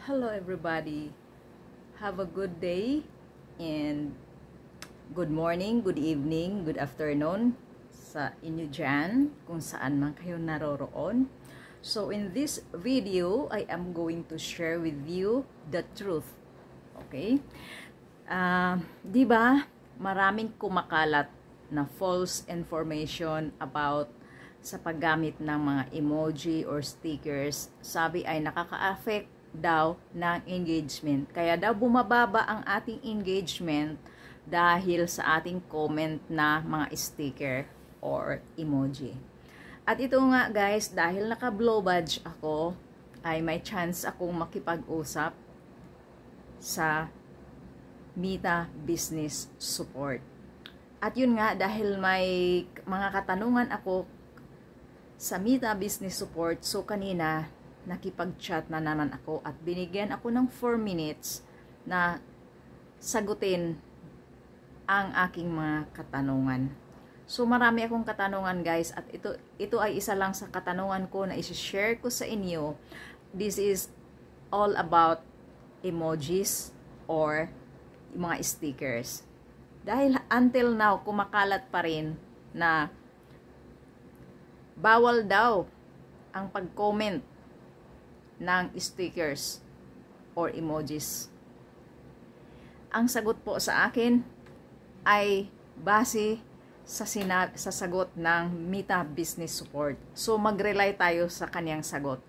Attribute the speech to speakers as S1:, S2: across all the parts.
S1: Hello everybody. Have a good day and good morning, good evening, good afternoon sa inyo dyan kung saan man kayo naroroon. So in this video, I am going to share with you the truth. Okay? Di ba maraming kumakalat na false information about sa paggamit ng mga emoji or stickers. Sabi ay nakaka-affect daw ng engagement. Kaya daw bumababa ang ating engagement dahil sa ating comment na mga sticker or emoji. At ito nga guys, dahil naka-blow badge ako, ay may chance akong makipag-usap sa Mita Business Support. At yun nga, dahil may mga katanungan ako sa Mita Business Support, so kanina nakipag-chat na naman ako at binigyan ako ng 4 minutes na sagutin ang aking mga katanungan. So marami akong katanungan guys, at ito ay isa lang sa katanungan ko na i-share ko sa inyo. This is all about emojis or mga stickers. Dahil until now kumakalat pa rin na bawal daw ang pag-comment ng stickers or emojis. Ang sagot po sa akin ay base sa sagot ng Mita Business Support. So mag-rely tayo sa kanyang sagot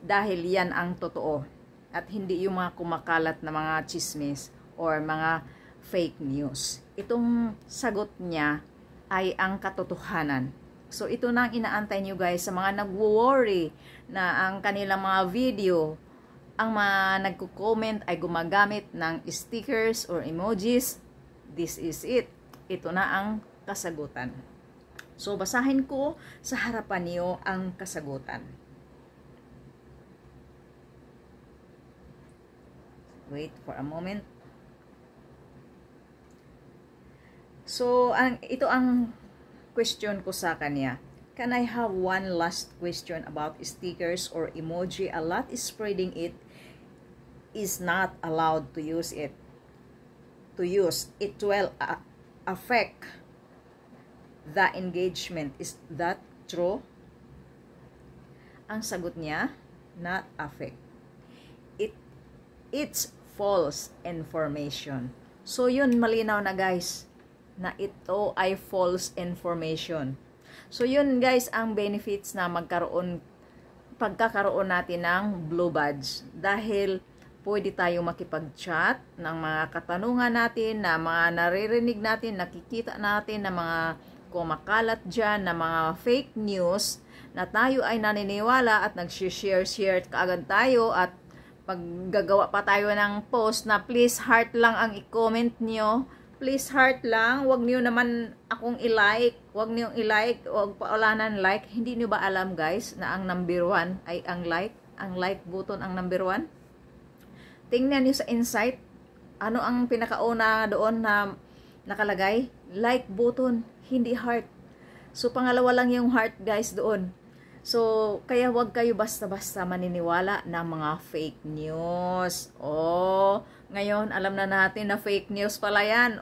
S1: dahil yan ang totoo at hindi yung mga kumakalat na mga chismis or mga fake news. Itong sagot niya ay ang katotohanan. So ito na ang inaantay nyo guys sa mga nagwo-worry na ang kanilang mga video, ang mga nagko-comment ay gumagamit ng stickers or emojis. This is it. Ito na ang kasagutan. So basahin ko sa harapan niyo ang kasagutan. Wait for a moment. So ito ang question ko sa kanya. Can I have one last question about stickers or emoji? A lot is spreading it is not allowed to use it. It will affect the engagement. Is that true? Ang sagot niya, not affect. It's false information. So yun, malinaw na guys na ito ay false information. So yun guys ang benefits na pagkakaroon natin ng blue badge, dahil pwede tayong makipag-chat ng mga katanungan natin, na mga naririnig natin, nakikita natin na mga kumakalat dyan na mga fake news, na tayo ay naniniwala at nag-share kaagad tayo, at paggagawa pa tayo ng post na please heart lang ang i-comment nyo. Please heart lang, wag niyo naman akong i-like, wag niyo i-like, wag paulanan like. Hindi niyo ba alam guys na ang number 1 ay ang like button ang number 1? Tingnan niyo sa insight, ano ang pinakauna doon na nakalagay? Like button, hindi heart. So pangalawa lang yung heart guys doon. So kaya wag kayo basta-basta maniniwala ng mga fake news. Ngayon, alam na natin na fake news pala yan.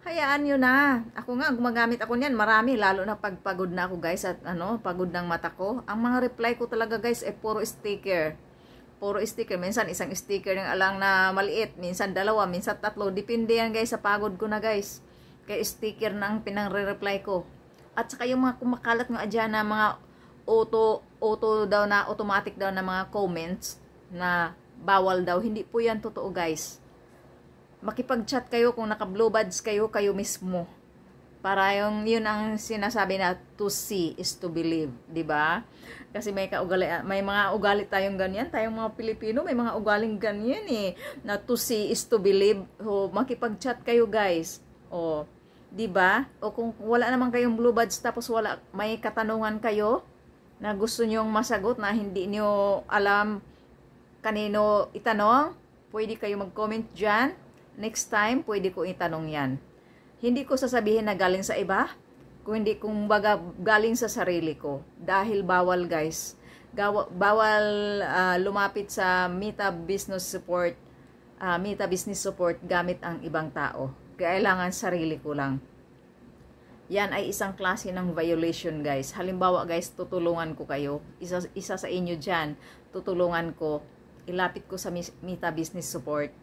S1: Hayaan nyo na. Ako nga, gumagamit ako niyan. Marami, lalo na pagpagod na ako guys. At pagod ng mata ko. Ang mga reply ko talaga guys, puro sticker. Puro sticker. Minsan, isang sticker ng alang na maliit. Minsan, 2, minsan 3. Depende yan guys, sa pagod ko na guys. Kaya sticker na ang pinang-reply ko. At saka yung mga kumakalat nga dyan na mga automatic daw na mga comments na bawal daw. Hindi po yan totoo guys. Makipag-chat kayo kung naka-blue badge kayo mismo. Para yun ang sinasabi na to see is to believe, 'di ba? Kasi may mga ugali tayong ganyan, tayong mga Pilipino, may mga ugaling ganyan na to see is to believe. Makipag-chat kayo guys. 'Di ba? O kung wala naman kayong blue badge tapos may katanungan kayo na gusto nyong masagot na hindi nyo alam kanino itanong, pwede kayo mag-comment dyan. Next time, pwede ko itanong yan. Hindi ko sasabihin na galing sa iba, kung baga galing sa sarili ko. Dahil bawal guys. bawal lumapit sa Meta Business Support gamit ang ibang tao. Kailangan sarili ko lang. Yan ay isang klase ng violation, guys. Halimbawa, guys, tutulungan ko kayo. Isa sa inyo dyan, tutulungan ko, ilapit ko sa Meta Business Support.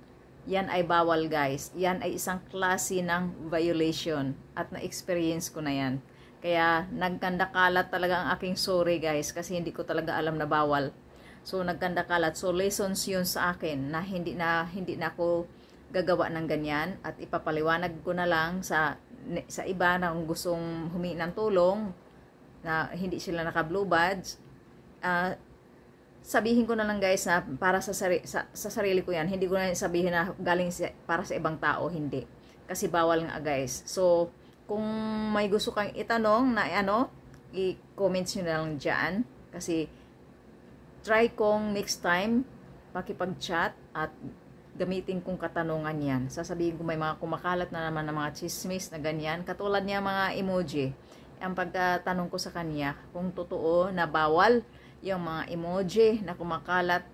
S1: Yan ay bawal, guys. Yan ay isang klase ng violation. At na-experience ko na yan. Kaya nagkandakalat talaga ang aking sorry, guys, kasi hindi ko talaga alam na bawal. So nagkandakalat. So lessons yun sa akin na hindi na ako gagawa ng ganyan, at ipapaliwanag ko na lang sa iba na kung gustong humingi ng tulong na hindi sila naka-blue badge. Sabihin ko na lang, guys, na para sa sarili ko yan. Hindi ko na sabihin na galing para sa ibang tao, hindi. Kasi bawal nga, guys. So kung may gusto kang itanong na i-comments nyo na lang dyan. Kasi try kong next time pakipag-chat at gamitin kong katanungan yan. Sasabihin ko may mga kumakalat na naman ng mga chismis na ganyan. Katulad niya mga emoji. Ang pagkatanong ko sa kanya kung totoo na bawal yung mga emoji na kumakalat,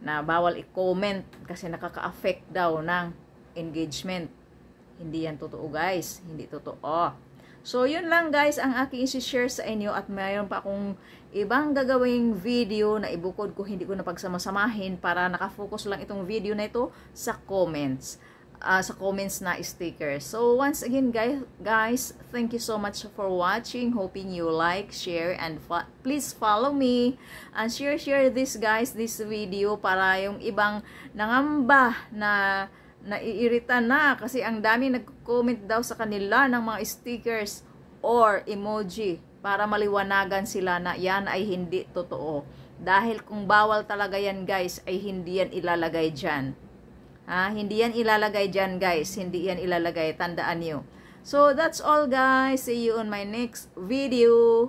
S1: na bawal i-comment kasi nakaka-affect daw ng engagement. Hindi yan totoo, guys. Hindi totoo. So, yun lang, guys, ang aking isi-share sa inyo, at mayroon pa akong ibang gagawing video na ibukod ko, hindi ko na pagsamasamahin para nakafocus lang itong video na ito sa comments. Sa comments na stickers. So, once again, guys, thank you so much for watching. Hoping you like, share, and please follow me. And share this, guys, this video para yung ibang nangamba na naiirita na kasi ang dami nagko-comment daw sa kanila ng mga stickers or emoji para maliwanagan sila na yan ay hindi totoo. Dahil kung bawal talaga yan, guys, ay hindi yan ilalagay dyan. Hindi yan ilalagay dyan, guys. Hindi yan ilalagay. Tandaan nyo. So, that's all, guys. See you on my next video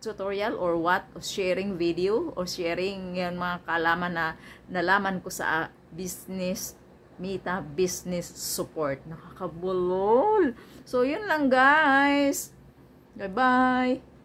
S1: tutorial or sharing video or sharing yan mga kaalaman na nalaman ko sa Meta Business Support. Nakakabulol. So, yun lang, guys. Bye-bye.